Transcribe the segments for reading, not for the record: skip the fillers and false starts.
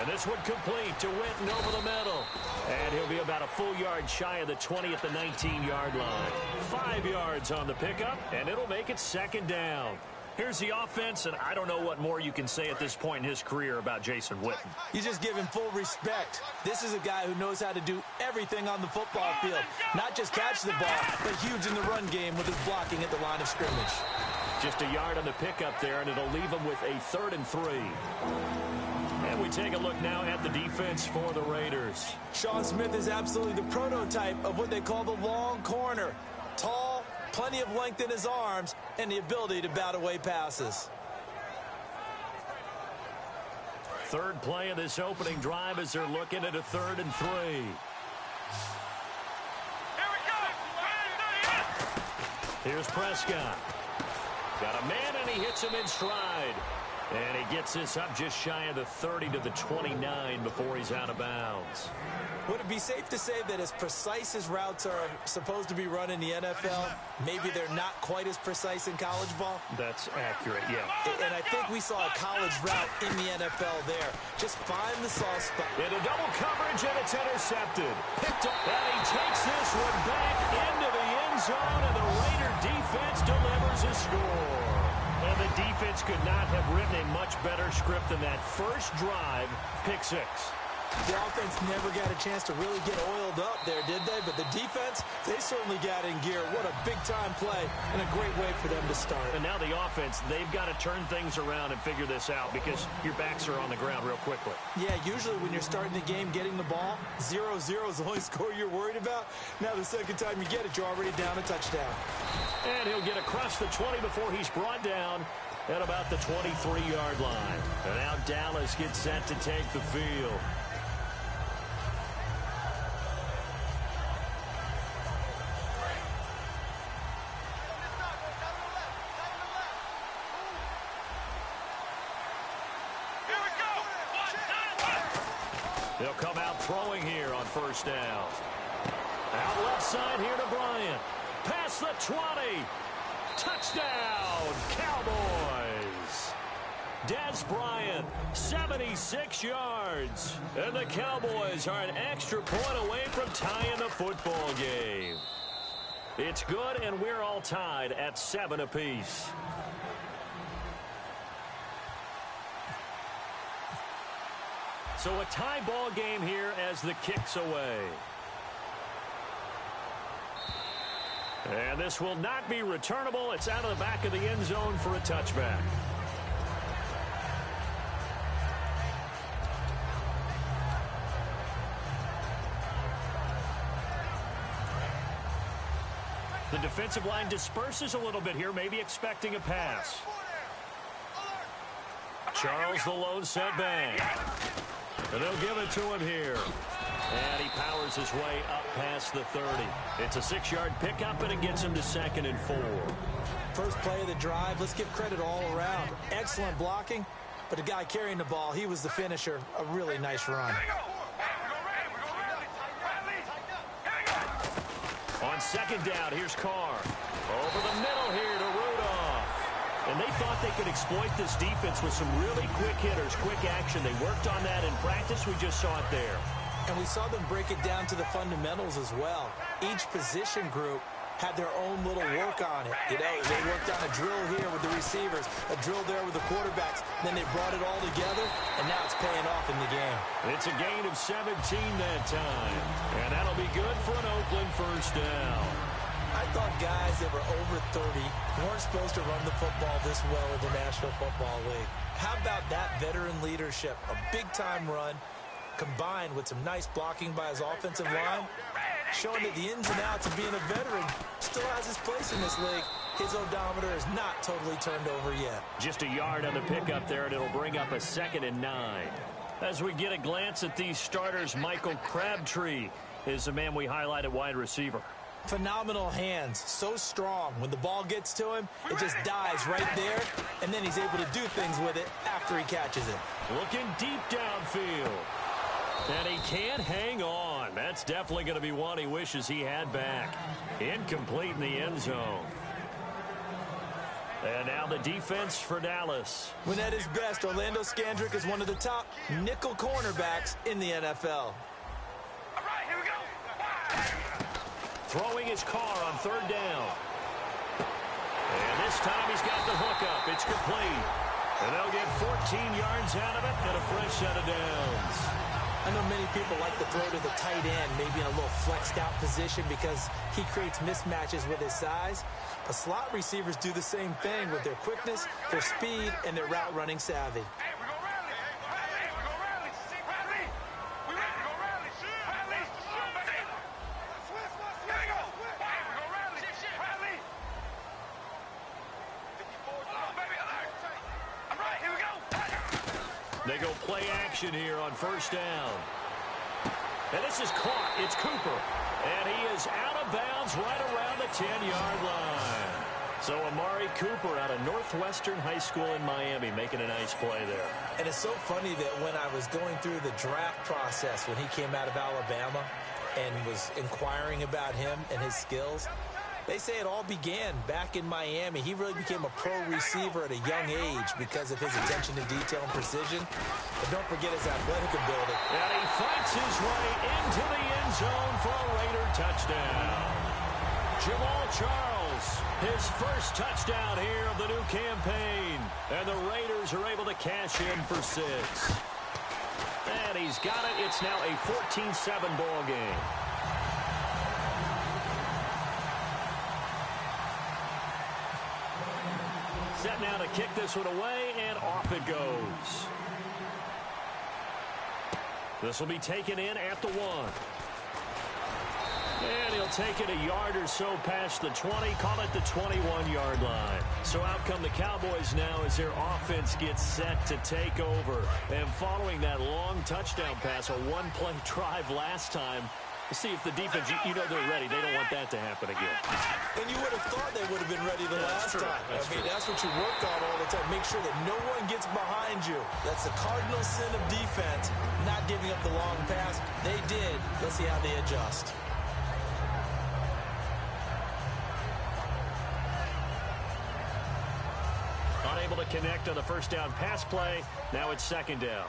And this one complete to Witten over the middle. And he'll be about a full yard shy of the 20 at the 19-yard line. 5 yards on the pickup, and it'll make it second down. Here's the offense, and I don't know what more you can say at this point in his career about Jason Witten. You just give him full respect. This is a guy who knows how to do everything on the football field. Not just catch the ball, but huge in the run game with his blocking at the line of scrimmage. Just a yard on the pickup there, and it'll leave him with a 3rd and 3. And we take a look now at the defense for the Raiders. Sean Smith is absolutely the prototype of what they call the long corner. Tall, plenty of length in his arms, and the ability to bat away passes. Third play of this opening drive as they're looking at a 3rd and 3. Here's Prescott. Got a man, and he hits him in stride. And he gets this up just shy of the 30 to the 29 before he's out of bounds. Would it be safe to say that as precise as routes are supposed to be run in the NFL, maybe they're not quite as precise in college ball? That's accurate, yeah. And I think we saw a college route in the NFL there. Just find the soft spot. Into double coverage, and it's intercepted. Picked up, and he takes this one back into the end zone, and the Raider defense delivers a score. And the defense could not have written a much better script than that first drive, pick 6. The offense never got a chance to really get oiled up there, did they? But the defense, they certainly got in gear. What a big-time play and a great way for them to start. And now the offense, they've got to turn things around and figure this out because your backs are on the ground real quickly. Yeah, usually when you're starting the game getting the ball, 0-0 is the only score you're worried about. Now the second time you get it, you're already down a touchdown. And he'll get across the 20 before he's brought down at about the 23-yard line. And now Dallas gets set to take the field. They'll come out throwing here on first down. Out left side here to Bryant. Past the 20. Touchdown, Cowboys. Des Bryant, 76 yards. And the Cowboys are an extra point away from tying the football game. It's good, and we're all tied at 7 apiece. So a tie ball game here as the kick's away. And this will not be returnable. It's out of the back of the end zone for a touchback. The defensive line disperses a little bit here, maybe expecting a pass. Charles the lone setback. And they'll give it to him here. And he powers his way up past the 30. It's a 6-yard pickup, and it gets him to 2nd and 4. First play of the drive, let's give credit all around. Excellent blocking, but the guy carrying the ball, he was the finisher. A really nice run. On second down, here's Carr. Over the middle here to Rudolph. And they thought they could exploit this defense with some really quick hitters, quick action. They worked on that in practice. We just saw it there. And we saw them break it down to the fundamentals as well. Each position group had their own little work on it. You know, they worked on a drill here with the receivers, a drill there with the quarterbacks. Then they brought it all together, and now it's paying off in the game. It's a gain of 17 that time. And that'll be good for an Oakland first down. I thought guys that were over 30 weren't supposed to run the football this well in the National Football League. How about that veteran leadership? A big-time run combined with some nice blocking by his offensive line, showing that the ins and outs of being a veteran still has his place in this league. His odometer is not totally turned over yet. Just a yard on the pickup there, and it'll bring up a 2nd and 9. As we get a glance at these starters, Michael Crabtree is the man we highlight at wide receiver. Phenomenal hands, so strong. When the ball gets to him, it just dives right there, and then he's able to do things with it after he catches it. Looking deep downfield. And he can't hang on. That's definitely going to be one he wishes he had back. Incomplete in the end zone. And now the defense for Dallas. When at his best, Orlando Scandrick is one of the top nickel cornerbacks in the NFL. All right, here we go. Throwing his car on third down. And this time he's got the hook up. It's complete. And they'll get 14 yards out of it and a fresh set of downs. I know many people like to throw to the tight end, maybe in a little flexed out position because he creates mismatches with his size. But slot receivers do the same thing with their quickness, their speed, and their route running savvy. Hey, we're going to rally. Hey, we're going to rally. Rally. We ready to go rally. Rally. Here we go. Hey, we're going to rally. Rally. 54. Hold on, baby. Alert. All right, here we go. They go play action here on first down. And this is caught. It's Cooper. And he is out of bounds right around the 10-yard line. So Amari Cooper out of Northwestern High School in Miami making a nice play there. And it's so funny that when I was going through the draft process when he came out of Alabama and was inquiring about him and his skills, they say it all began back in Miami. He really became a pro receiver at a young age because of his attention to detail and precision. But don't forget his athletic ability. And he fights his way into the end zone for a Raider touchdown. Jamal Charles, his first touchdown here of the new campaign. And the Raiders are able to cash in for 6. And he's got it. It's now a 14-7 ball game. Set now to kick this one away, and off it goes. This will be taken in at the 1. And he'll take it a yard or so past the 20, call it the 21-yard line. So out come the Cowboys now as their offense gets set to take over. And following that long touchdown pass, a one-play drive last time, we'll see if the defense, you know they're ready. They don't want that to happen again. And you would have thought they would have been ready the last time. That's what you work on all the time. Make sure that no one gets behind you. That's the cardinal sin of defense, not giving up the long pass. They did. Let's see how they adjust. Unable to connect on the first down pass play. Now it's second down.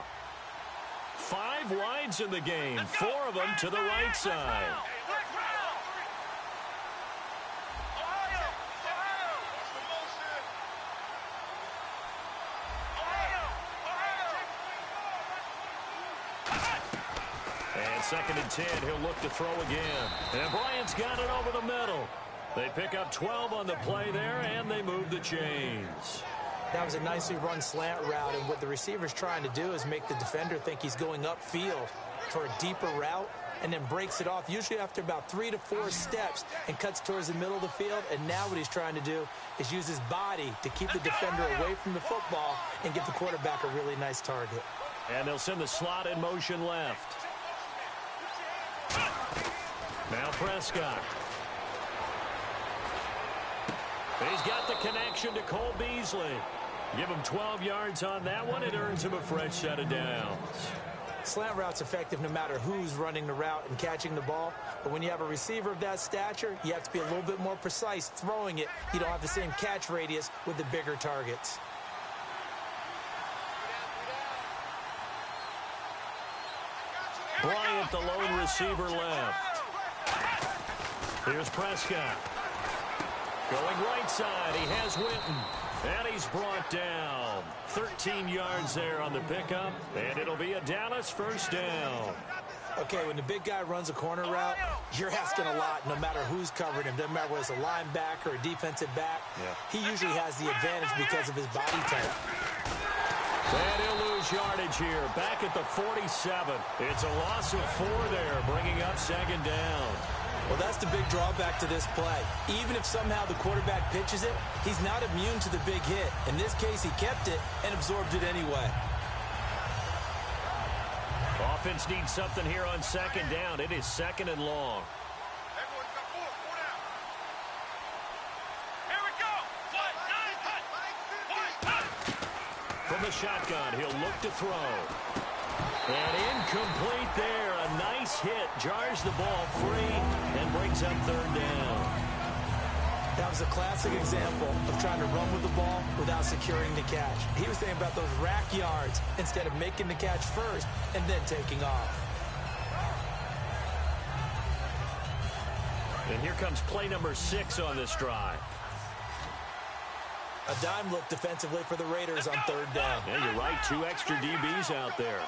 5 wides in the game, 4 of them to the right side. And second and 10, he'll look to throw again. And Bryant's got it over the middle. They pick up 12 on the play there, and they move the chains. That was a nicely run slant route, and what the receiver's trying to do is make the defender think he's going upfield for a deeper route, and then breaks it off, usually after about 3 to 4 steps, and cuts towards the middle of the field. And now what he's trying to do is use his body to keep the defender away from the football and give the quarterback a really nice target. And they'll send the slot in motion left. Now Prescott. He's got the connection to Cole Beasley. Give him 12 yards on that one. It earns him a fresh set of downs. Slant route's effective no matter who's running the route and catching the ball. But when you have a receiver of that stature, you have to be a little bit more precise throwing it. You don't have the same catch radius with the bigger targets. Bryant, the lone receiver left. Here's Prescott. Going right side, he has Witten. And he's brought down. 13 yards there on the pickup. And it'll be a Dallas first down. Okay, when the big guy runs a corner route, you're asking a lot no matter who's covering him. Doesn't matter whether it's a linebacker or a defensive back. Yeah. He usually has the advantage because of his body type. And he'll lose yardage here. Back at the 47. It's a loss of 4 there, bringing up second down. Well, that's the big drawback to this play. Even if somehow the quarterback pitches it, he's not immune to the big hit. In this case, he kept it and absorbed it anyway. Offense needs something here on second down. It is second and long. Here we go. From the shotgun, he'll look to throw. And incomplete there. A nice hit. Jars the ball free and brings up third down. That was a classic example of trying to run with the ball without securing the catch. He was thinking about those rack yards instead of making the catch first and then taking off. And here comes play number 6 on this drive. A dime look defensively for the Raiders on third down. Yeah, you're right. 2 extra DBs out there.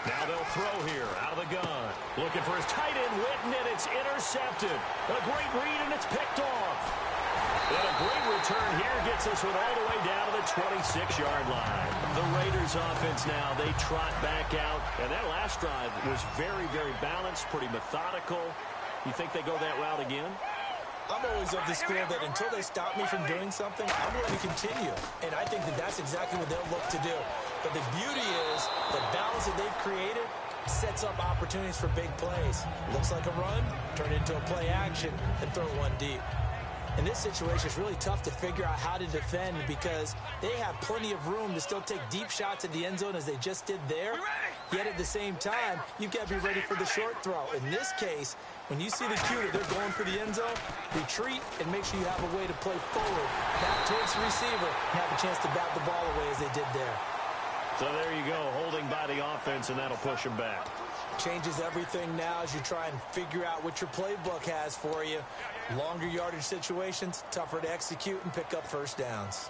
Now they'll throw here out of the gun. Looking for his tight end, Witten, and it's intercepted. A great read, and it's picked off. And a great return here gets this one all the way down to the 26-yard line. The Raiders offense now, they trot back out. And that last drive was very, very balanced, pretty methodical. You think they go that route again? I'm always of the school that until they stop me from doing something, I'm going to continue. And I think that that's exactly what they'll look to do. But the beauty is the balance that they've created sets up opportunities for big plays. Looks like a run, turn into a play action, and throw one deep. In this situation, it's really tough to figure out how to defend because they have plenty of room to still take deep shots at the end zone as they just did there. Yet at the same time, you've got to be ready for the short throw. In this case, when you see the cue that they're going for the end zone, retreat and make sure you have a way to play forward, back towards the receiver, and have a chance to bat the ball away as they did there. So there you go, holding by the offense, and that'll push them back. Changes everything now as you try and figure out what your playbook has for you. Longer yardage situations, tougher to execute and pick up first downs.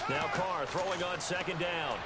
Now Carr throwing on second down.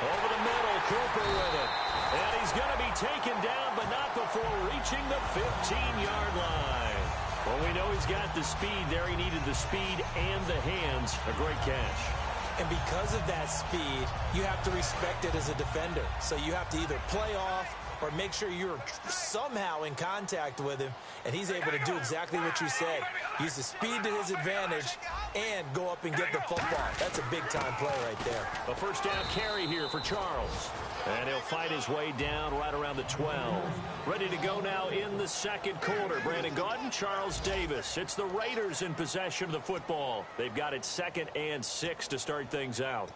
Over the middle, Cooper with it. And he's going to be taken down, but not before reaching the 15-yard line. Well, we know he's got the speed there. He needed the speed and the hands. A great catch. And because of that speed, you have to respect it as a defender. So you have to either play off or make sure you're somehow in contact with him, and he's able to do exactly what you said. Use the speed to his advantage and go up and get the football. That's a big-time play right there. A first down carry here for Charles. And he'll fight his way down right around the 12. Ready to go now in the second quarter. Brandon Gaudin, Charles Davis. It's the Raiders in possession of the football. They've got it 2nd and 6 to start things out.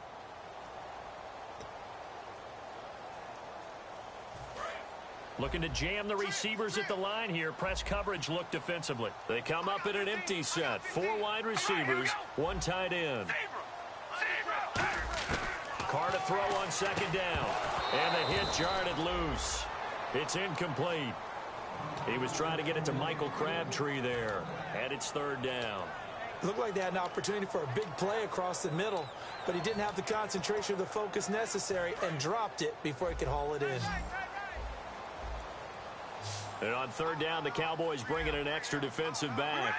Looking to jam the receivers at the line here. Press coverage look defensively. They come up in an empty set. 4 wide receivers, 1 tight end. Carr to throw on second down. And the hit jarred it loose. It's incomplete. He was trying to get it to Michael Crabtree there. And it's 3rd down. It looked like they had an opportunity for a big play across the middle, but he didn't have the concentration or the focus necessary and dropped it before he could haul it in. And on 3rd down, the Cowboys bring in an extra defensive back.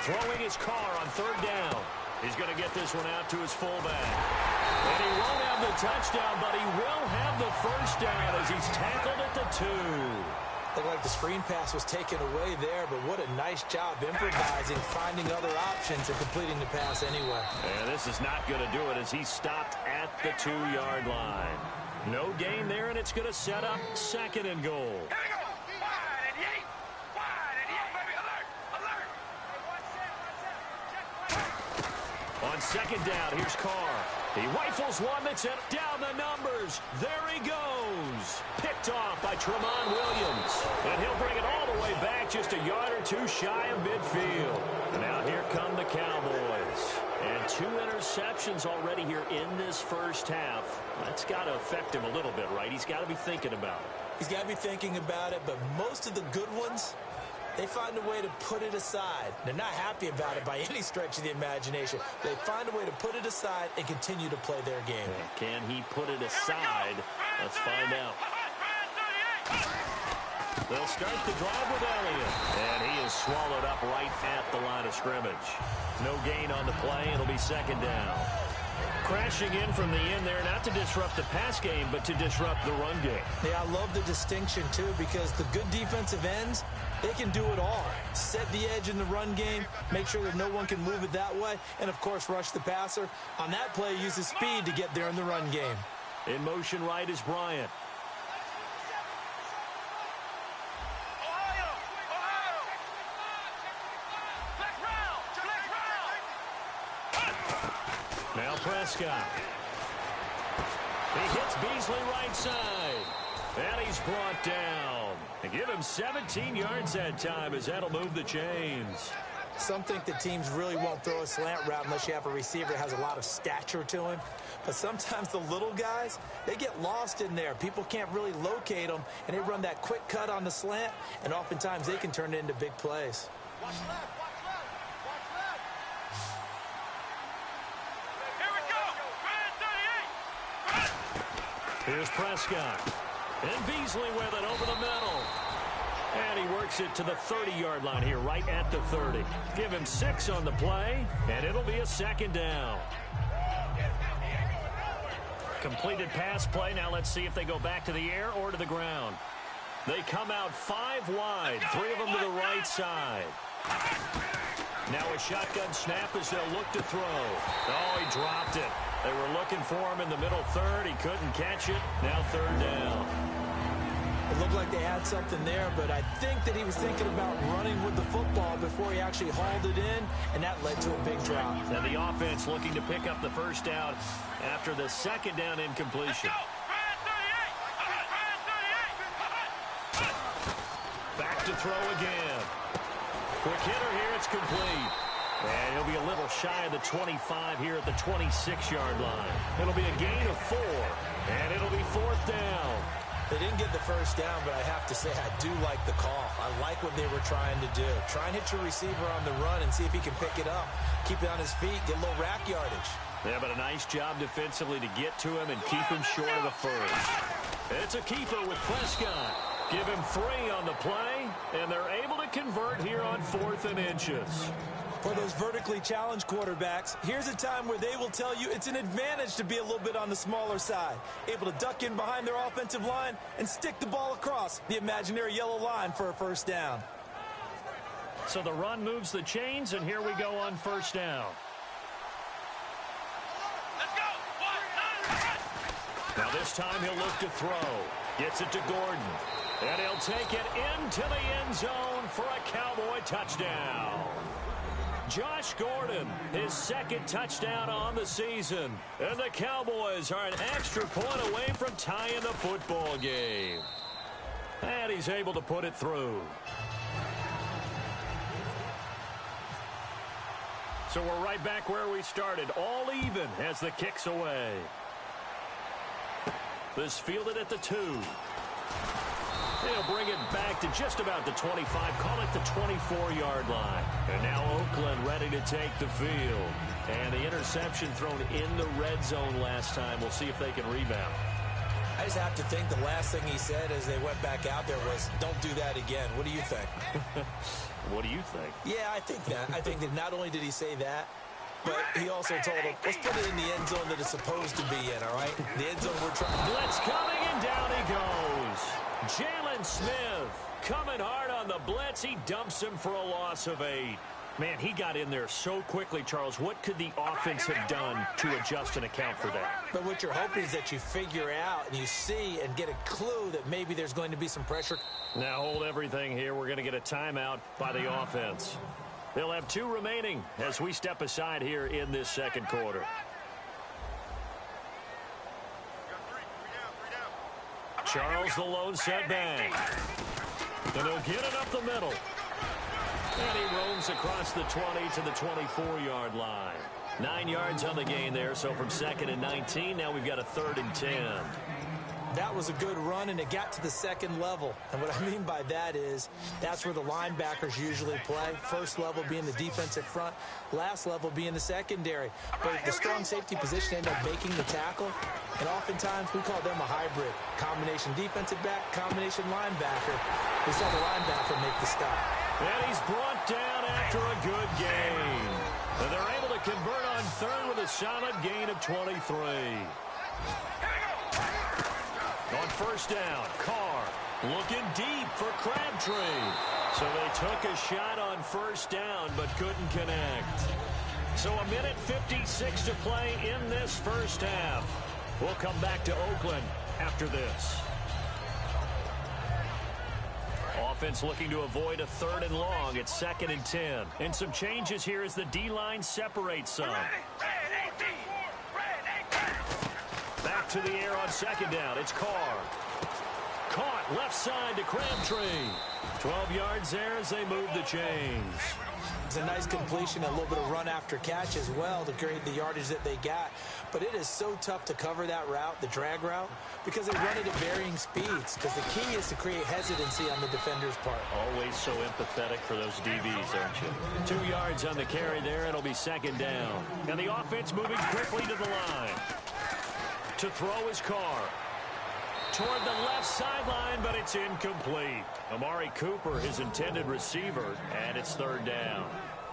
Throwing his Carr on 3rd down. He's going to get this one out to his fullback. And he won't have the touchdown, but he will have the first down as he's tackled at the 2. Looked like the screen pass was taken away there, but what a nice job improvising, finding other options, and completing the pass anyway. And this is not going to do it as he's stopped at the 2-yard line. No gain there, and it's going to set up 2nd and goal. On 2nd down, here's Carr. He rifles one that's it. Down the numbers. There he goes. Picked off by Tramon Williams. And he'll bring it all the way back just a yard or 2 shy of midfield. And now here come the Cowboys. And 2 interceptions already here in this first half. That's got to affect him a little bit, right? He's got to be thinking about it. He's got to be thinking about it, but most of the good ones, they find a way to put it aside. They're not happy about it by any stretch of the imagination. They find a way to put it aside and continue to play their game. Can he put it aside? Let's find out. They'll start the drive with Elliott. And he is swallowed up right at the line of scrimmage. No gain on the play. It'll be 2nd down. Crashing in from the end there, not to disrupt the pass game, but to disrupt the run game. Yeah, I love the distinction, too, because the good defensive ends, they can do it all. Set the edge in the run game, make sure that no one can move it that way, and, of course, rush the passer. On that play, use his speed to get there in the run game. In motion right is Bryant. Prescott. He hits Beasley right side. And he's brought down. And give him 17 yards that time, as that'll move the chains. Some think that teams really won't throw a slant route unless you have a receiver that has a lot of stature to him. But sometimes the little guys, they get lost in there. People can't really locate them, and they run that quick cut on the slant, and oftentimes they can turn it into big plays. Watch left, watch left, watch left. Here we go. Man 38. Here's Prescott. And Beasley with it over the middle. And he works it to the 30-yard line here, right at the 30. Give him 6 on the play, and it'll be a second down. Completed pass play. Now let's see if they go back to the air or to the ground. They come out 5 wide, 3 of them to the right side. Now a shotgun snap as they'll look to throw. Oh, he dropped it. They were looking for him in the middle third. He couldn't catch it. Now third down. It looked like they had something there, but I think that he was thinking about running with the football before he actually hauled it in, and that led to a big drop. And the offense looking to pick up the first down after the second down incompletion. Back to throw again. Quick hitter here, it's complete. And he'll be a little shy of the 25 here at the 26-yard line. It'll be a gain of 4, and it'll be fourth down. They didn't get the first down, but I have to say I do like the call. I like what they were trying to do. Try and hit your receiver on the run and see if he can pick it up. Keep it on his feet, get a little rack yardage. Yeah, but a nice job defensively to get to him and keep him short of the first. It's a keeper with Prescott. Give him 3 on the play, and they're able to convert here on 4th and inches. For those vertically challenged quarterbacks, here's a time where they will tell you it's an advantage to be a little bit on the smaller side. Able to duck in behind their offensive line and stick the ball across the imaginary yellow line for a first down. So the run moves the chains, and here we go on first down. Let's go. Now this time he'll look to throw. Gets it to Gordon. And he'll take it into the end zone for a Cowboy touchdown. Josh Gordon, his 2nd touchdown on the season. And the Cowboys are an extra point away from tying the football game. And he's able to put it through. So we're right back where we started, all even as the kick's away. This fielded at the 2. They'll bring it back to just about the 25, call it the 24-yard line. And now Oakland ready to take the field. And the interception thrown in the red zone last time. We'll see if they can rebound. I just have to think the last thing he said as they went back out there was, don't do that again. What do you think? What do you think? Yeah, I think that. I think that not only did he say that, but he also told him, let's put it in the end zone that it's supposed to be in, all right? The end zone we're trying. Blitz coming, and down he goes. Jalen Smith coming hard on the blitz. He dumps him for a loss of 8. Man, he got in there so quickly, Charles. What could the offense have done to adjust and account for that? But what you're hoping is that you figure out and you see and get a clue that maybe there's going to be some pressure. Now hold everything here. We're going to get a timeout by the offense. They'll have 2 remaining as we step aside here in this second quarter. Charles, the lone setback. And he'll get it up the middle. And he roams across the 20 to the 24-yard line. 9 yards on the gain there, so from 2nd and 19, now we've got a 3rd and 10. That was a good run, and it got to the second level. And what I mean by that is that's where the linebackers usually play. First level being the defensive front, last level being the secondary. But the strong safety position ended up making the tackle, and oftentimes we call them a hybrid. Combination defensive back, combination linebacker. We saw the linebacker make the stop. And he's brought down after a good gain. And they're able to convert on 3rd with a solid gain of 23. On first down, Carr looking deep for Crabtree. So they took a shot on first down but couldn't connect. So a minute 56 to play in this first half. We'll come back to Oakland after this. Offense looking to avoid a 3rd and long. It's 2nd and 10. And some changes here as the D-line separates some. Ready, back to the air on second down. It's Carr. Caught left side to Crabtree. 12 yards there as they move the chains. It's a nice completion, a little bit of run after catch as well to create the yardage that they got. But it is so tough to cover that route, the drag route, because they run it at varying speeds. Because the key is to create hesitancy on the defender's part. Always so empathetic for those DBs, aren't you? 2 yards on the carry there. It'll be second down. And the offense moving quickly to the line. To throw his Carr. Toward the left sideline, but it's incomplete. Amari Cooper, his intended receiver, and it's third down.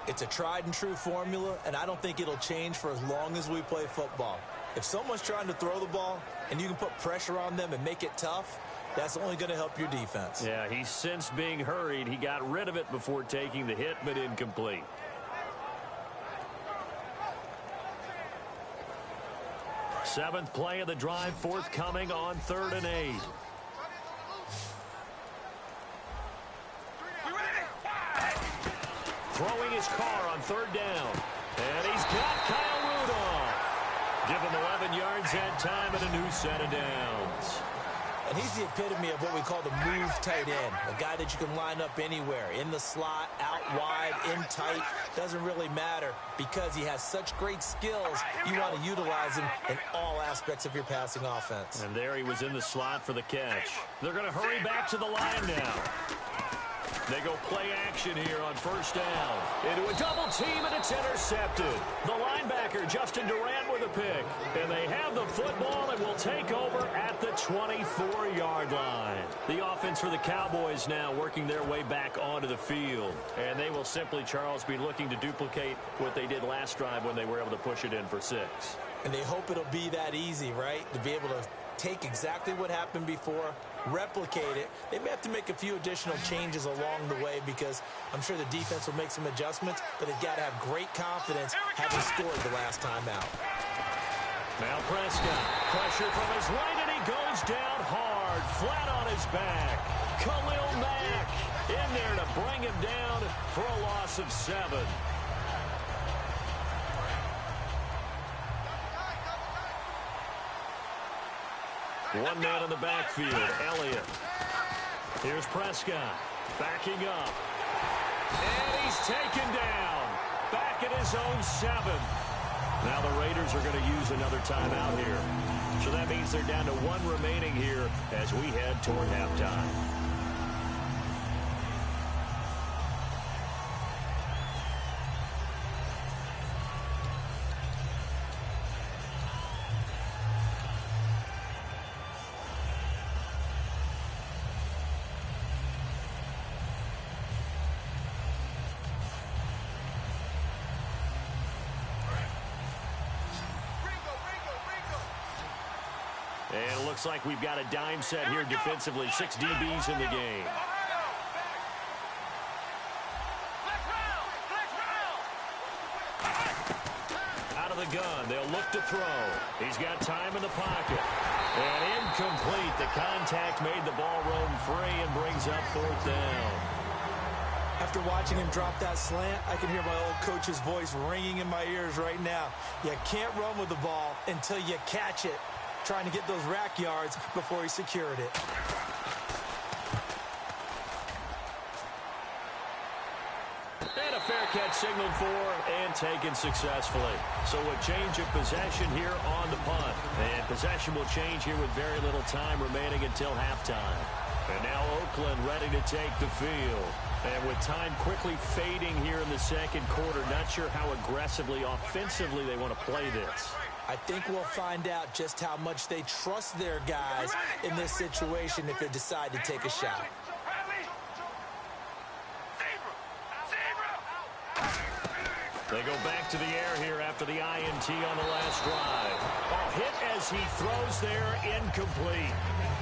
It's a tried-and-true formula, and I don't think it'll change for as long as we play football. If someone's trying to throw the ball and you can put pressure on them and make it tough, that's only going to help your defense. Yeah, he's since being hurried. He got rid of it before taking the hit, but incomplete. Seventh play of the drive forthcoming on 3rd and 8. Throwing his Carr on 3rd down. And he's got Kyle Rudolph. Give him 11 yards that time and a new set of downs. And he's the epitome of what we call the move tight end. A guy that you can line up anywhere. In the slot, out wide, in tight. Doesn't really matter because he has such great skills. You want to utilize him in all aspects of your passing offense. And there he was in the slot for the catch. They're going to hurry back to the line now. They go play action here on 1st down. Into a double team, and it's intercepted. The linebacker, Justin Durant, with a pick. And they have the football and will take over at the 24-yard line. The offense for the Cowboys now working their way back onto the field. And they will simply, Charles, be looking to duplicate what they did last drive when they were able to push it in for 6. And they hope it'll be that easy, right? To be able to take exactly what happened before, replicate it. They may have to make a few additional changes along the way because I'm sure the defense will make some adjustments, but they've got to have great confidence having scored the last time out. Now Prescott, pressure from his right, and he goes down hard, flat on his back. Khalil Mack in there to bring him down for a loss of 7. One man in the backfield, Elliott. Here's Prescott, backing up. And he's taken down, back at his own 7. Now the Raiders are going to use another timeout here. So that means they're down to 1 remaining here as we head toward halftime. And it looks like we've got a dime set here defensively. 6 DBs in the game. Out of the gun. They'll look to throw. He's got time in the pocket. And incomplete. The contact made the ball roam free and brings up 4th down. After watching him drop that slant, I can hear my old coach's voice ringing in my ears right now. You can't run with the ball until you catch it. Trying to get those rack yards before he secured it. And a fair catch signaled for and taken successfully. So a change of possession here on the punt. And possession will change here with very little time remaining until halftime. And now Oakland ready to take the field. And with time quickly fading here in the second quarter, not sure how aggressively, offensively they want to play this. I think we'll find out just how much they trust their guys in this situation if they decide to take a shot. They go back to the air here after the INT on the last drive. A hit as he throws there, incomplete.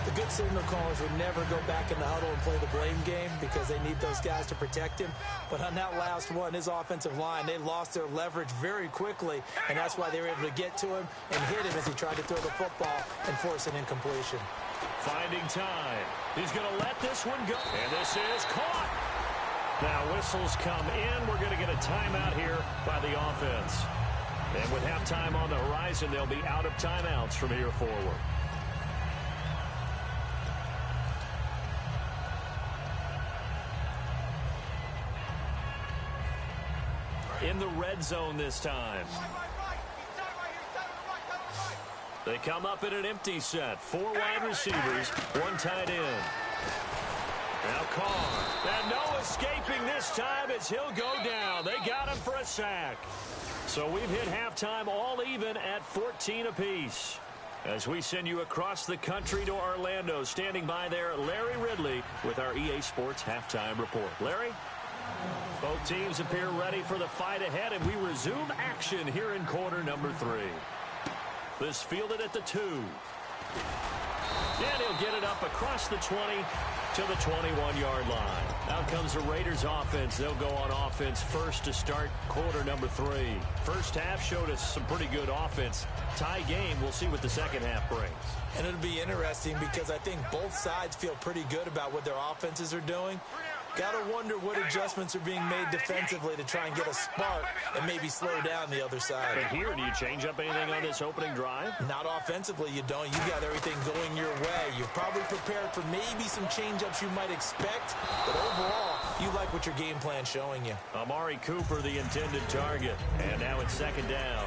The good signal callers would never go back in the huddle and play the blame game because they need those guys to protect him. But on that last one, his offensive line, they lost their leverage very quickly, and that's why they were able to get to him and hit him as he tried to throw the football and force an incompletion. Finding time. He's going to let this one go. And this is caught. Now whistles come in. We're going to get a timeout here by the offense. And with halftime on the horizon, they'll be out of timeouts from here forward. In the red zone this time. They come up in an empty set. 4 wide receivers, 1 tight end. Now Carr. And no escaping this time as he'll go down. They got him for a sack. So we've hit halftime all even at 14 apiece. As we send you across the country to Orlando, standing by there, Larry Ridley with our EA Sports Halftime Report. Larry? Both teams appear ready for the fight ahead, and we resume action here in quarter number 3. This fielded at the 2. And he'll get it up across the 20 to the 21-yard line. Out comes the Raiders offense. They'll go on offense first to start quarter number 3. First half showed us some pretty good offense. Tie game. We'll see what the second half brings. And it'll be interesting because I think both sides feel pretty good about what their offenses are doing. Got to wonder what adjustments are being made defensively to try and get a spark and maybe slow down the other side. But here, do you change up anything on this opening drive? Not offensively, you don't. You got everything going your way. You've probably prepared for maybe some change-ups you might expect, but overall, you like what your game plan's showing you. Amari Cooper, the intended target, and now it's second down.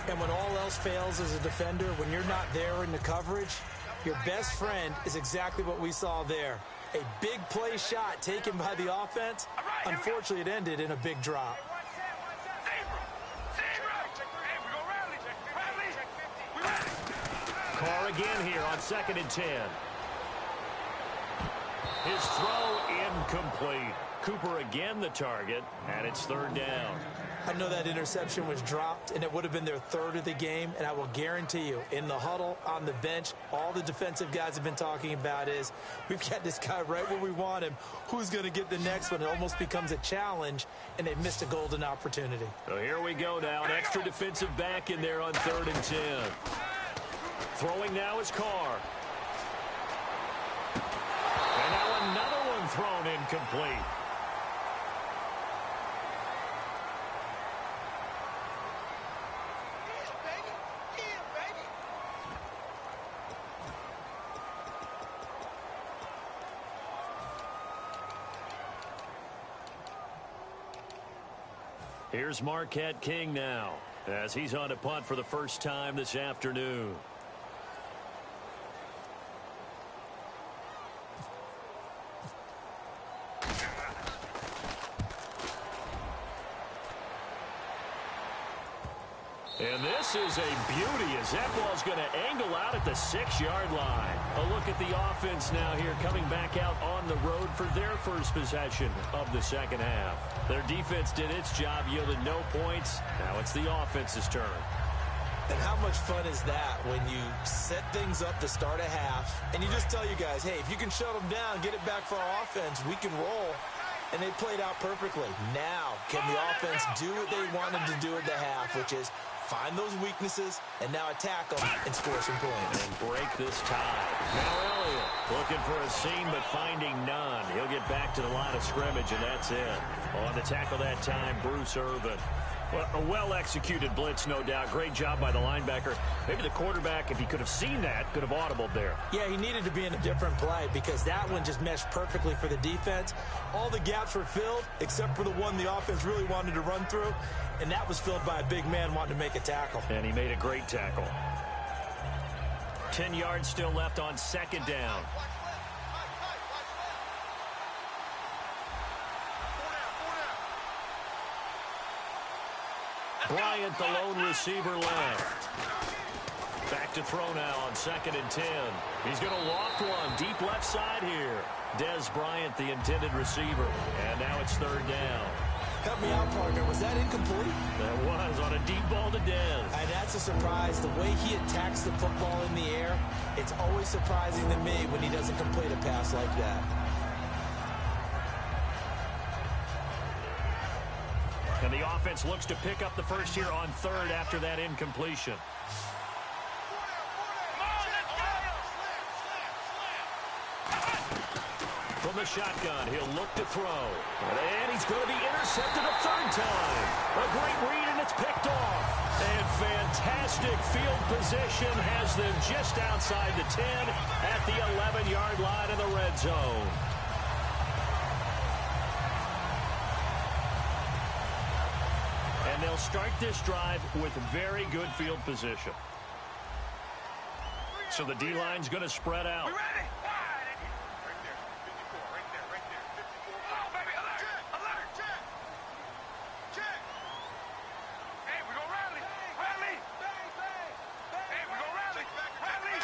And when all else fails as a defender, when you're not there in the coverage, your best friend is exactly what we saw there. A big play shot taken by the offense. Unfortunately, it ended in a big drop. Carr again here on 2nd and 10. His throw incomplete. Cooper again the target, and it's 3rd down. I know that interception was dropped, and it would have been their 3rd of the game, and I will guarantee you, in the huddle, on the bench, all the defensive guys have been talking about is, we've got this guy right where we want him. Who's going to get the next one? It almost becomes a challenge, and they missed a golden opportunity. So here we go now, an extra defensive back in there on 3rd and 10. Throwing now is Carr. And now another one thrown incomplete. Here's Marquette King now, as he's on to punt for the first time this afternoon. And this is a beauty as that ball's going to angle out at the 6-yard line. A look at the offense now here coming back out on the road for their first possession of the second half. Their defense did its job, yielded no points. Now it's the offense's turn. And how much fun is that when you set things up to start a half and you just tell you guys, hey, if you can shut them down, get it back for our offense, we can roll. And they played out perfectly. Now, can the offense do what they wanted to do at the half, which is find those weaknesses and now attack them and score some points. And break this tie. Now Elliott looking for a seam but finding none. He'll get back to the line of scrimmage, and that's it. On the tackle that time, Bruce Irvin. Well, a well-executed blitz, no doubt. Great job by the linebacker. Maybe the quarterback, if he could have seen that, could have audibled there. Yeah, he needed to be in a different play because that one just meshed perfectly for the defense. All the gaps were filled except for the one the offense really wanted to run through, and that was filled by a big man wanting to make a tackle. And he made a great tackle. 10 yards still left on 2nd down. Bryant, the lone receiver, left. Back to throw now on 2nd and 10. He's going to loft one deep left side here. Dez Bryant, the intended receiver. And now it's 3rd down. Help me out, partner. Was that incomplete? That was on a deep ball to Dez. And that's a surprise. The way he attacks the football in the air, it's always surprising to me when he doesn't complete a pass like that. And the offense looks to pick up the first here on 3rd after that incompletion. From the shotgun, he'll look to throw. And he's going to be intercepted a 3rd time. A great read, and it's picked off. And fantastic field position has them just outside the 10 at the 11-yard line in the red zone. And they'll start this drive with very good field position. So the D-line's going to spread out. We ready? Right there. 54. Right there. 54. Oh, baby. Alert. Alert. Check. Hey, we gonna rally. Rally. Hey, we gonna rally. Rally.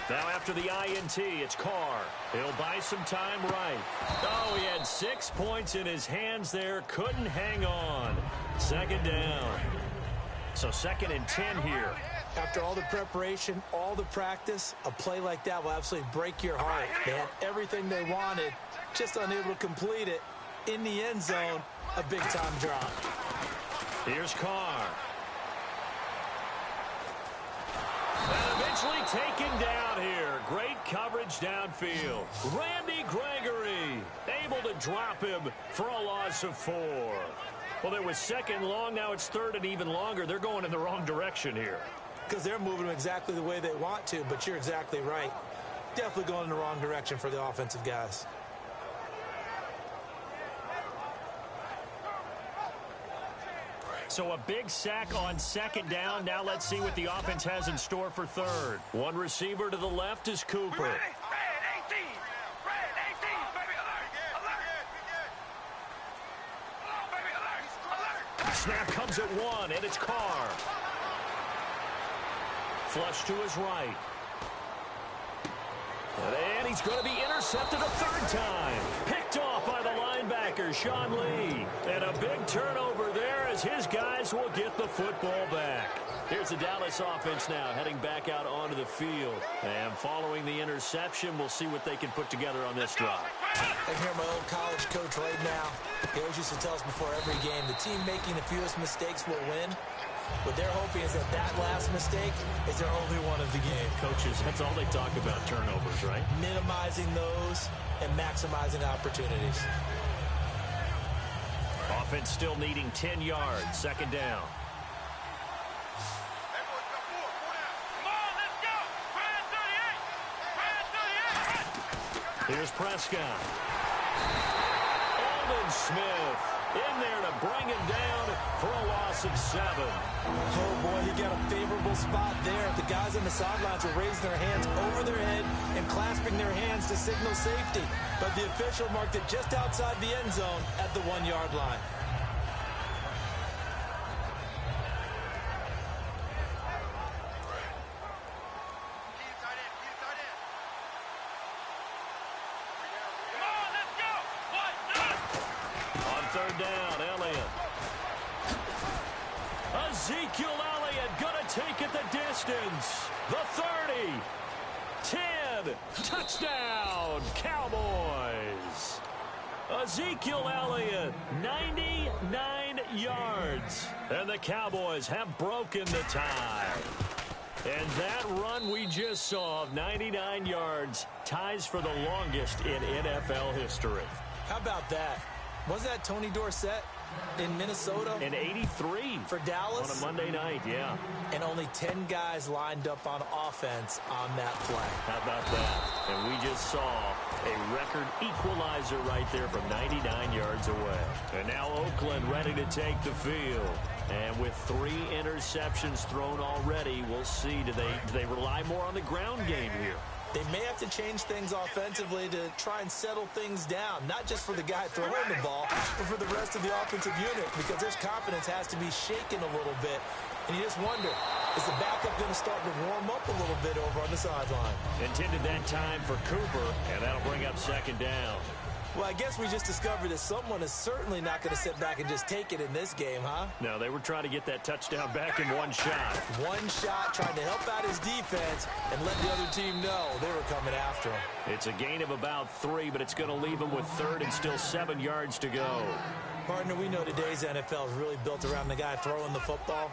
Now after the INT, it's Carr. He'll buy some time right. Oh, he had 6 points in his hands there. Couldn't hang on. Second down. So 2nd and 10 here. After all the preparation, all the practice, a play like that will absolutely break your heart. They had everything they wanted, just unable to complete it. In the end zone, a big-time drop. Here's Carr. And eventually taken down here. Great coverage downfield. Randy Gregory able to drop him for a loss of 4. Well, it was 2nd long. Now it's 3rd and even longer. They're going in the wrong direction here. Because they're moving them exactly the way they want to, but you're exactly right. Definitely going in the wrong direction for the offensive guys. So a big sack on 2nd down. Now let's see what the offense has in store for 3rd. One receiver to the left is Cooper. Red 18. Red 18, baby. Alert. Oh, baby. Alert. Snap comes at 1, and it's Carr. Flush to his right. And he's going to be intercepted a 3rd time. Picked off by the linebacker, Sean Lee. And a big turnover there as his guys will get the football back. Here's the Dallas offense now heading back out onto the field. And following the interception, we'll see what they can put together on this drive. I can hear my old college coach right now. He always used to tell us before every game, the team making the fewest mistakes will win. What they're hoping is that last mistake is their only one of the game. Coaches, that's all they talk about, turnovers, right? Minimizing those and maximizing opportunities. Offense still needing 10 yards, 2nd down. Here's Prescott. Alden Smith in there to bring him down for a loss of 7. Oh, boy, he got a favorable spot there. The guys on the sidelines were raising their hands over their head and clasping their hands to signal safety. But the official marked it just outside the end zone at the 1-yard line. Ezekiel Elliott gonna take it the distance. The 30. 10. Touchdown, Cowboys. Ezekiel Elliott, 99 yards. And the Cowboys have broken the tie. And that run we just saw of 99 yards ties for the longest in NFL history. How about that? Was that Tony Dorsett in Minnesota? In 83. For Dallas? On a Monday night, yeah. And only 10 guys lined up on offense on that play. How about that? And we just saw a record equalizer right there from 99 yards away. And now Oakland ready to take the field. And with 3 interceptions thrown already, we'll see. Do they rely more on the ground game here? They may have to change things offensively to try and settle things down, not just for the guy throwing the ball, but for the rest of the offensive unit, because his confidence has to be shaken a little bit. And you just wonder, is the backup going to start to warm up a little bit over on the sideline? Intended that time for Cooper, and that'll bring up 2nd down. Well, I guess we just discovered that someone is certainly not going to sit back and just take it in this game, huh? No, they were trying to get that touchdown back in one shot. One shot, trying to help out his defense and let the other team know they were coming after him. It's a gain of about 3, but it's going to leave him with 3rd and still 7 yards to go. Partner, we know today's NFL is really built around the guy throwing the football.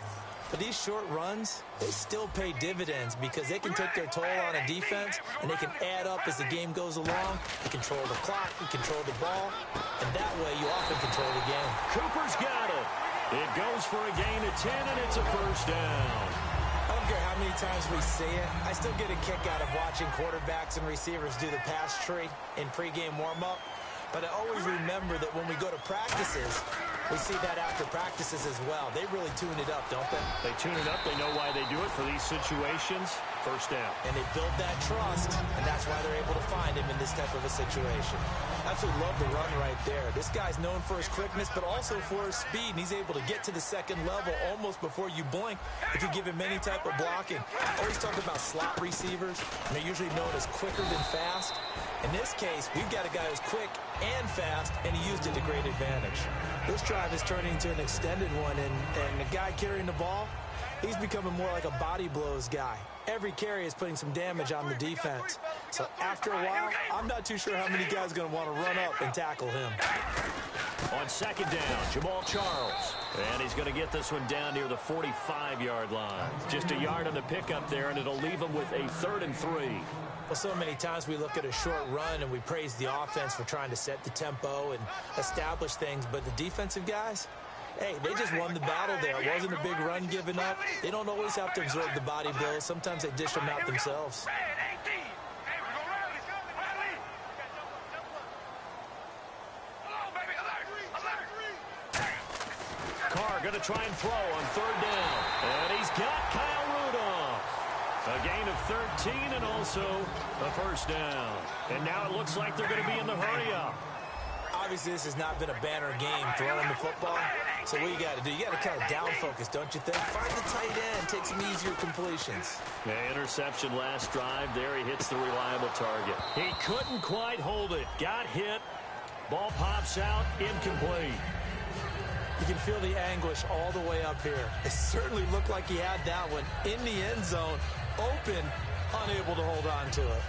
But these short runs, they still pay dividends because they can take their toll on a defense and they can add up as the game goes along. You control the clock, you control the ball, and that way you often control the game. Cooper's got it. It goes for a gain of 10, and it's a first down. I don't care how many times we see it. I still get a kick out of watching quarterbacks and receivers do the pass tree in pregame warm-up. But I always remember that when we go to practices, we see that after practices as well. They really tune it up, don't they? They tune it up. They know why they do it for these situations. First down. And they build that trust, and that's why they're able to find him in this type of a situation. Absolutely love the run right there. This guy's known for his quickness, but also for his speed, and he's able to get to the second level almost before you blink if you give him any type of blocking. Always talk about slot receivers, and they're usually known as quicker than fast. In this case, we've got a guy who's quick and fast, and he used it to great advantage. This drive is turning into an extended one, and the guy carrying the ball, he's becoming more like a body blows guy. Every carry is putting some damage on the defense. So after a while, I'm not too sure how many guys are going to want to run up and tackle him. On second down, Jamal Charles. And he's going to get this one down near the 45-yard line. Just a yard on the pickup there, and it'll leave him with a 3rd and 3. Well, so many times we look at a short run and we praise the offense for trying to set the tempo and establish things, but the defensive guys, hey, they just won the battle there. It wasn't a big run given up. They don't always have to absorb the body blows. Sometimes they dish them out themselves. Carr going to try and throw on 3rd down. And he's got Kyle Rudolph. A gain of 13 and also a first down. And now it looks like they're going to be in the hurry-up. Obviously, this has not been a banner game throwing the football. So what you got to do, you got to kind of down focus, don't you think? Find the tight end, take some easier completions. Yeah, interception last drive. There he hits the reliable target. He couldn't quite hold it. Got hit. Ball pops out, incomplete. You can feel the anguish all the way up here. It certainly looked like he had that one in the end zone, open, unable to hold on to it.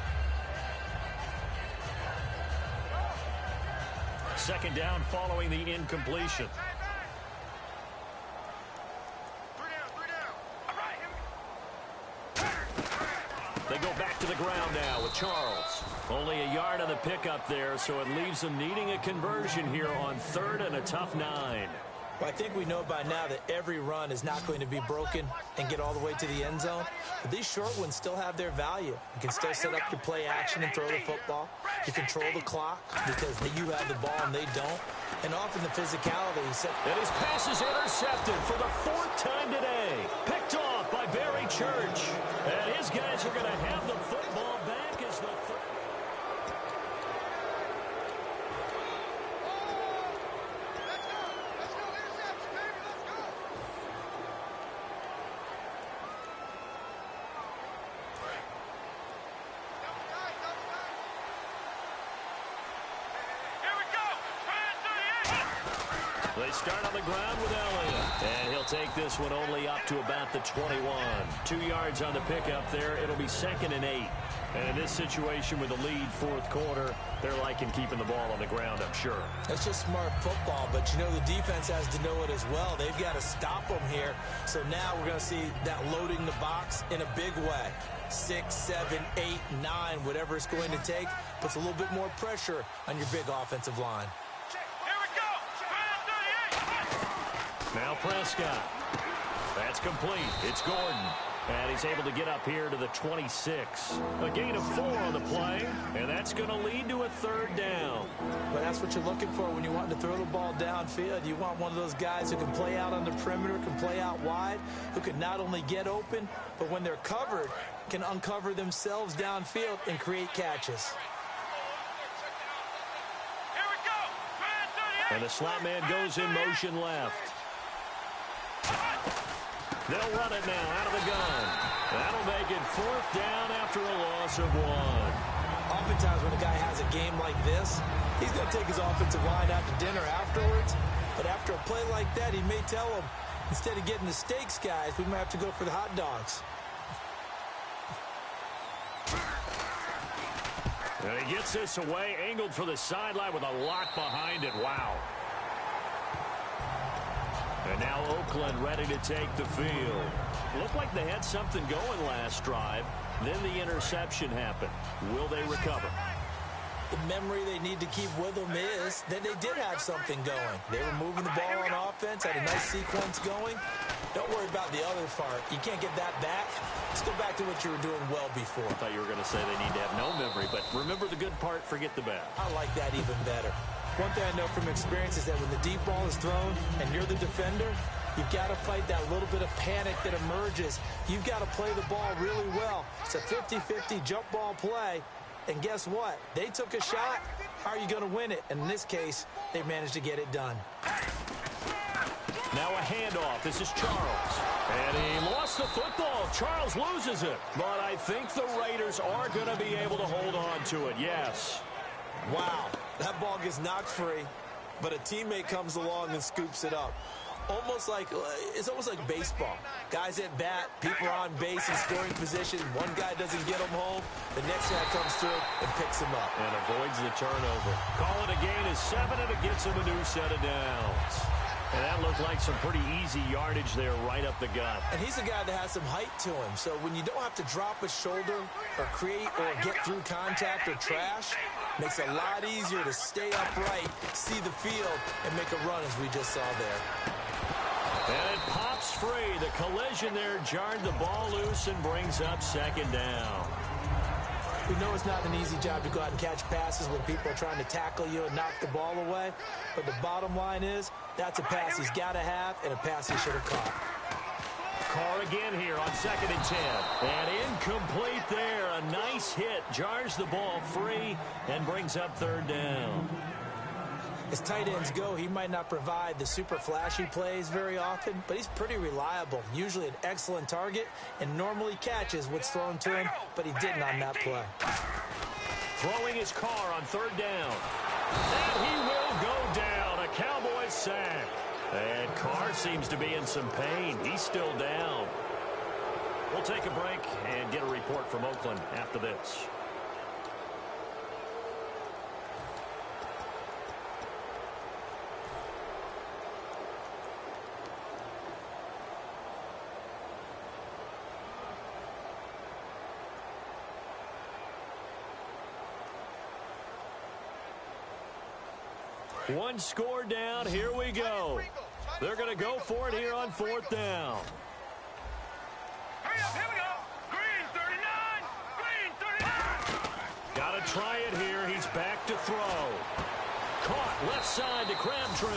Second down following the incompletion. They go back to the ground now with Charles. Only a yard on the pickup there, so it leaves them needing a conversion here on 3rd and a tough 9. Well, I think we know by now that every run is not going to be broken and get all the way to the end zone. But these short ones still have their value. You can still set up your play action and throw the football. You control the clock because you have the ball and they don't. And often the physicality. And his pass is intercepted for the 4th time today. Picked off by Barry Church. And his guys are going to have the football back as the third. They start on the ground with Elliott. And he'll take this one only up to about the 21. 2 yards on the pickup there. It'll be 2nd and 8. And in this situation with the lead 4th quarter, they're liking keeping the ball on the ground, I'm sure. That's just smart football, but you know the defense has to know it as well. They've got to stop them here. So now we're going to see that loading the box in a big way. 6, 7, 8, 9, whatever it's going to take, puts a little bit more pressure on your big offensive line. Now Prescott. That's complete. It's Gordon. And he's able to get up here to the 26. A gain of 4 on the play. And that's going to lead to a 3rd down. But that's what you're looking for when you want to throw the ball downfield. You want one of those guys who can play out on the perimeter, can play out wide, who can not only get open, but when they're covered, can uncover themselves downfield and create catches. And the slot man goes in motion left. They'll run it now out of the gun. That'll make it 4th down after a loss of 1. Oftentimes when a guy has a game like this, he's going to take his offensive line out to dinner afterwards. But after a play like that, he may tell them, instead of getting the steaks, guys, we might have to go for the hot dogs. And he gets this away, angled for the sideline with a lock behind it. Wow. And now Oakland ready to take the field. Looked like they had something going last drive. Then the interception happened. Will they recover? The memory they need to keep with them is that they did have something going. They were moving the ball on offense, had a nice sequence going. Don't worry about the other part. You can't get that back. Let's go back to what you were doing well before. I thought you were going to say they need to have no memory, but remember the good part, forget the bad. I like that even better. One thing I know from experience is that when the deep ball is thrown and you're the defender, you've got to fight that little bit of panic that emerges. You've got to play the ball really well. It's a 50-50 jump ball play. And guess what? They took a shot. How are you going to win it? And in this case, they managed to get it done. Now a handoff. This is Charles. And he lost the football. Charles loses it. But I think the Raiders are going to be able to hold on to it. Yes. Wow. That ball gets knocked free, but a teammate comes along and scoops it up. It's almost like baseball. Guys at bat, people are on base in scoring position. One guy doesn't get them home. The next guy comes through and picks him up. And avoids the turnover. Call it a gain of 7, and it gets him a new set of downs. And that looked like some pretty easy yardage there right up the gut. And he's a guy that has some height to him. So when you don't have to drop a shoulder or create or get through contact or trash, makes it a lot easier to stay upright, see the field, and make a run as we just saw there. And it pops free. The collision there jarred the ball loose and brings up second down. We know it's not an easy job to go out and catch passes when people are trying to tackle you and knock the ball away. But the bottom line is, that's a pass he's got to have and a pass he should have caught. Carr again here on 2nd and 10. And incomplete there. A nice hit. Jars the ball free and brings up 3rd down. As tight ends go, he might not provide the super flashy plays very often, but he's pretty reliable, usually an excellent target, and normally catches what's thrown to him, but he didn't on that play. Throwing his Carr on 3rd down. And he will go down. A Cowboys sack. And Carr seems to be in some pain. He's still down. We'll take a break and get a report from Oakland after this. One score down. Here we go. They're going to go for it here on 4th down. Hurry up, here we go. Green 39. Green 39. Got to try it here. He's back to throw. Caught left side to Crabtree.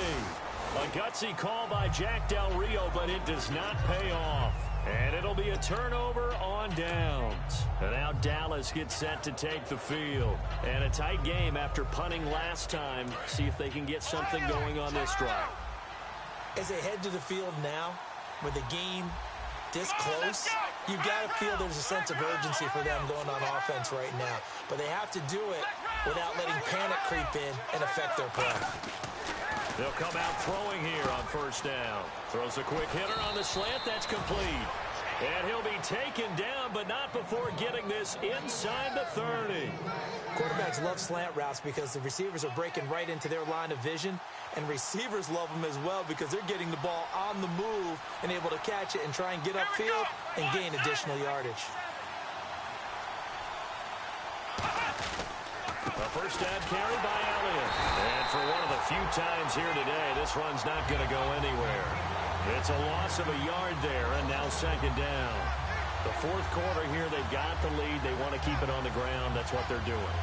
A gutsy call by Jack Del Rio, but it does not pay off. And it'll be a turnover on downs. And now Dallas gets set to take the field. And a tight game after punting last time. See if they can get something going on this drive. As they head to the field now, with the game this close, you've got to feel there's a sense of urgency for them going on offense right now. But they have to do it without letting panic creep in and affect their play. They'll come out throwing here on 1st down. Throws a quick hitter on the slant. That's complete. And he'll be taken down, but not before getting this inside the 30. Quarterbacks love slant routes because the receivers are breaking right into their line of vision. And receivers love them as well because they're getting the ball on the move and able to catch it and try and get upfield and gain additional yardage. A 1st down carry by Elliott. And for one of the few times here today, this run's not going to go anywhere. It's a loss of a yard there, and now 2nd down. The 4th quarter here, they've got the lead. They want to keep it on the ground. That's what they're doing.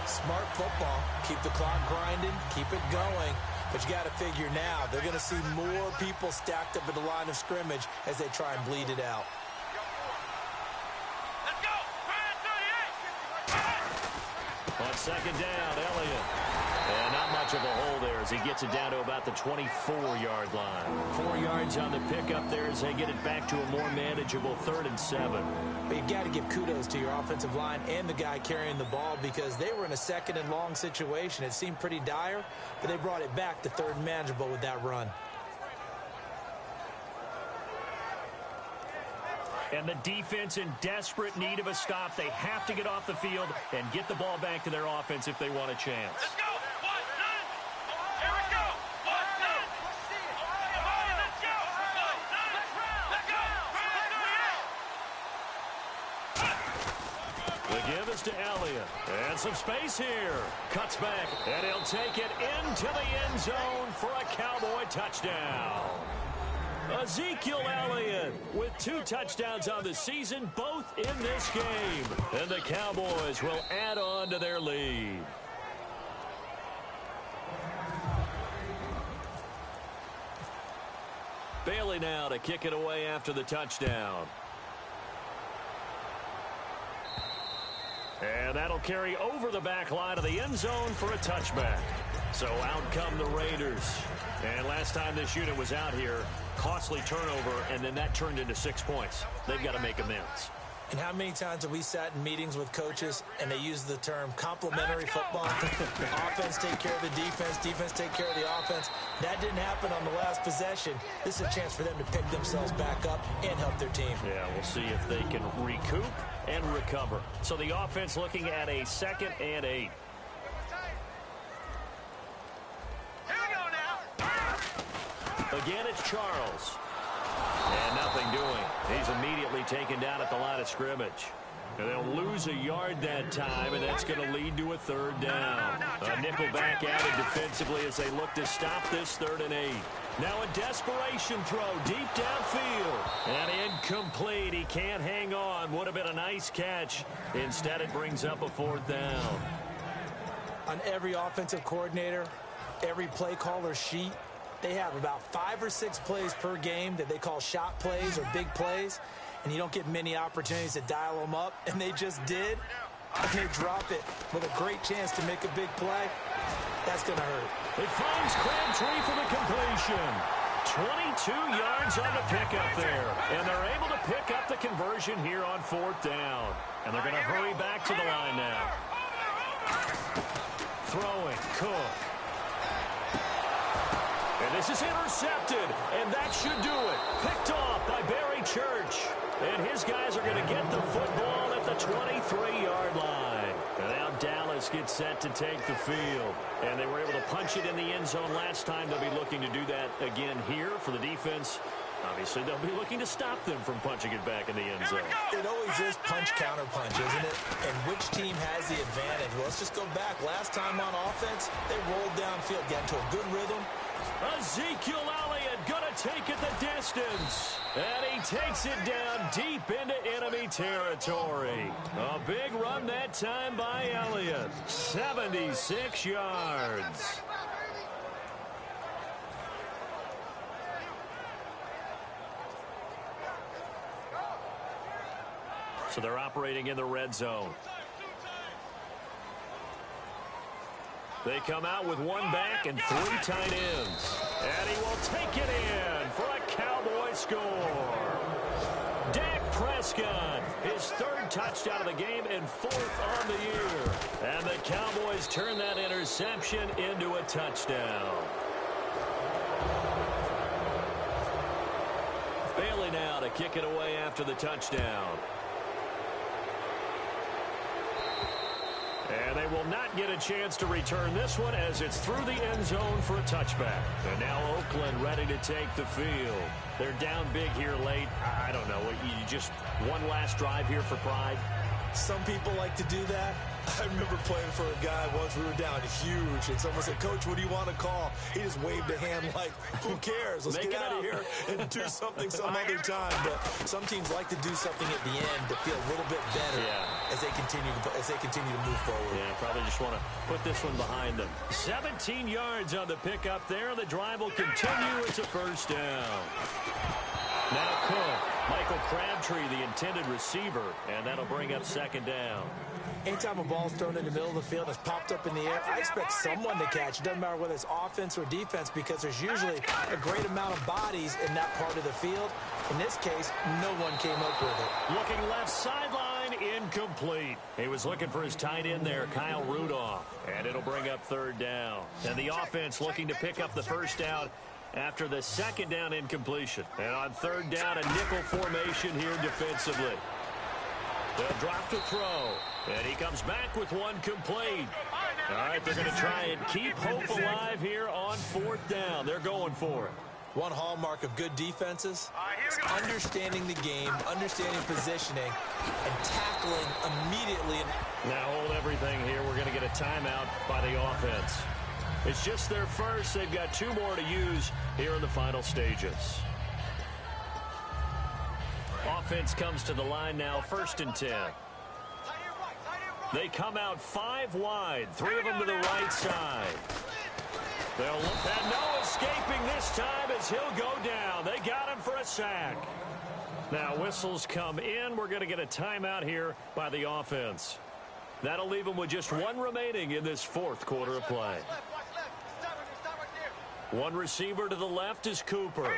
Smart football. Keep the clock grinding. Keep it going. But you got to figure now, they're going to see more people stacked up at the line of scrimmage as they try and bleed it out. Let's go. 38. On 2nd down, Elliott. And not much of a hole there as he gets it down to about the 24-yard line. 4 yards on the pickup there as they get it back to a more manageable 3rd and 7. But you've got to give kudos to your offensive line and the guy carrying the ball because they were in a 2nd and long situation. It seemed pretty dire, but they brought it back to 3rd and manageable with that run. And the defense in desperate need of a stop. They have to get off the field and get the ball back to their offense if they want a chance. Let's go. 1, 9. Here we go. 1, 9. Come on, let's go. 1, 9. Let's go. The give is to Elliott. And some space here. Cuts back, and he'll take it into the end zone for a Cowboy touchdown. Ezekiel Elliott with 2 touchdowns on the season, both in this game. And the Cowboys will add on to their lead. Bailey now to kick it away after the touchdown. And that'll carry over the back line of the end zone for a touchback. So out come the Raiders. And last time this unit was out here, costly turnover, and then that turned into 6 points. They've got to make amends. And how many times have we sat in meetings with coaches and they use the term complementary football? Offense take care of the defense, defense take care of the offense. That didn't happen on the last possession. This is a chance for them to pick themselves back up and help their team. Yeah, we'll see if they can recoup and recover. So the offense looking at a 2nd and 8. Again, it's Charles. And nothing doing. He's immediately taken down at the line of scrimmage. And they'll lose a yard that time, and that's going to lead to a 3rd down. A nickel back added defensively as they look to stop this 3rd and 8. Now a desperation throw deep downfield. And incomplete. He can't hang on. Would have been a nice catch. Instead, it brings up a 4th down. On every offensive coordinator, every play caller sheet, they have about 5 or 6 plays per game that they call shot plays or big plays, and you don't get many opportunities to dial them up, and they just did, and they drop it with a great chance to make a big play. That's going to hurt. It finds Crabtree for the completion. 22 yards on the pickup there, and they're able to pick up the conversion here on 4th down, and they're going to hurry back to the line now. Throwing, Cook. And this is intercepted, and that should do it. Picked off by Barry Church. And his guys are going to get the football at the 23-yard line. And now Dallas gets set to take the field. And they were able to punch it in the end zone last time. They'll be looking to do that again here for the defense. Obviously, they'll be looking to stop them from punching it back in the end zone. It always is punch-counter-punch, isn't it? And which team has the advantage? Well, let's just go back. Last time on offense, they rolled downfield, got into a good rhythm. Ezekiel Elliott going to take it the distance. And he takes it down deep into enemy territory. A big run that time by Elliott. 76 yards. So they're operating in the red zone. They come out with 1 back and 3 tight ends. And he will take it in for a Cowboy score. Dak Prescott, his 3rd touchdown of the game and 4th on the year. And the Cowboys turn that interception into a touchdown. Bailey now to kick it away after the touchdown. And they will not get a chance to return this one as it's through the end zone for a touchback. And now Oakland ready to take the field. They're down big here late. I don't know. You just one last drive here for pride. Some people like to do that. I remember playing for a guy once. We were down huge, and someone said, "Coach, what do you want to call?" He just waved a hand like, "Who cares? Let's get out of here and do something some other time." But some teams like to do something at the end to feel a little bit better as they continue to move forward. Yeah, probably just want to put this one behind them. 17 yards on the pickup there. The drive will continue. It's a 1st down. Now Cook, Michael Crabtree, the intended receiver, and that'll bring up 2nd down. Anytime a ball's thrown in the middle of the field, it's popped up in the air, I expect someone to catch. It doesn't matter whether it's offense or defense because there's usually a great amount of bodies in that part of the field. In this case, no one came up with it. Looking left sideline, incomplete. He was looking for his tight end there, Kyle Rudolph, and it'll bring up 3rd down. And the offense looking to pick up the 1st down after the 2nd down incompletion. And on 3rd down, a nickel formation here defensively. They'll drop the throw, and he comes back with 1 complete. All right, they're going to try and keep hope alive here on 4th down. They're going for it. One hallmark of good defenses is understanding the game, understanding positioning, and tackling immediately. Now hold everything here. We're going to get a timeout by the offense. It's just their first. They've got 2 more to use here in the final stages. Offense comes to the line now, 1st and 10. They come out 5 wide, 3 of them to the right side. They'll look, and no escaping this time as he'll go down. They got him for a sack. Now whistles come in. We're going to get a timeout here by the offense. That'll leave them with just 1 remaining in this 4th quarter of play. One receiver to the left is Cooper.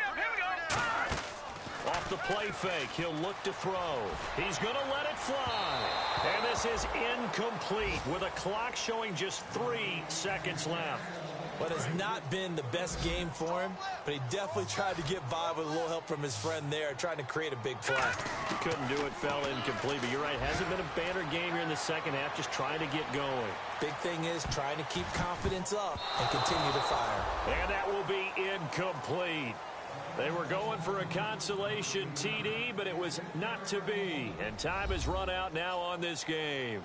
Off the play fake, he'll look to throw. He's going to let it fly. And this is incomplete with a clock showing just 3 seconds left. What has not been the best game for him, but he definitely tried to get by with a little help from his friend there, trying to create a big play. He couldn't do it, fell incomplete, but you're right, hasn't been a banner game here in the second half, just trying to get going. Big thing is trying to keep confidence up and continue to fire. And that will be incomplete. They were going for a consolation TD, but it was not to be. And time has run out now on this game.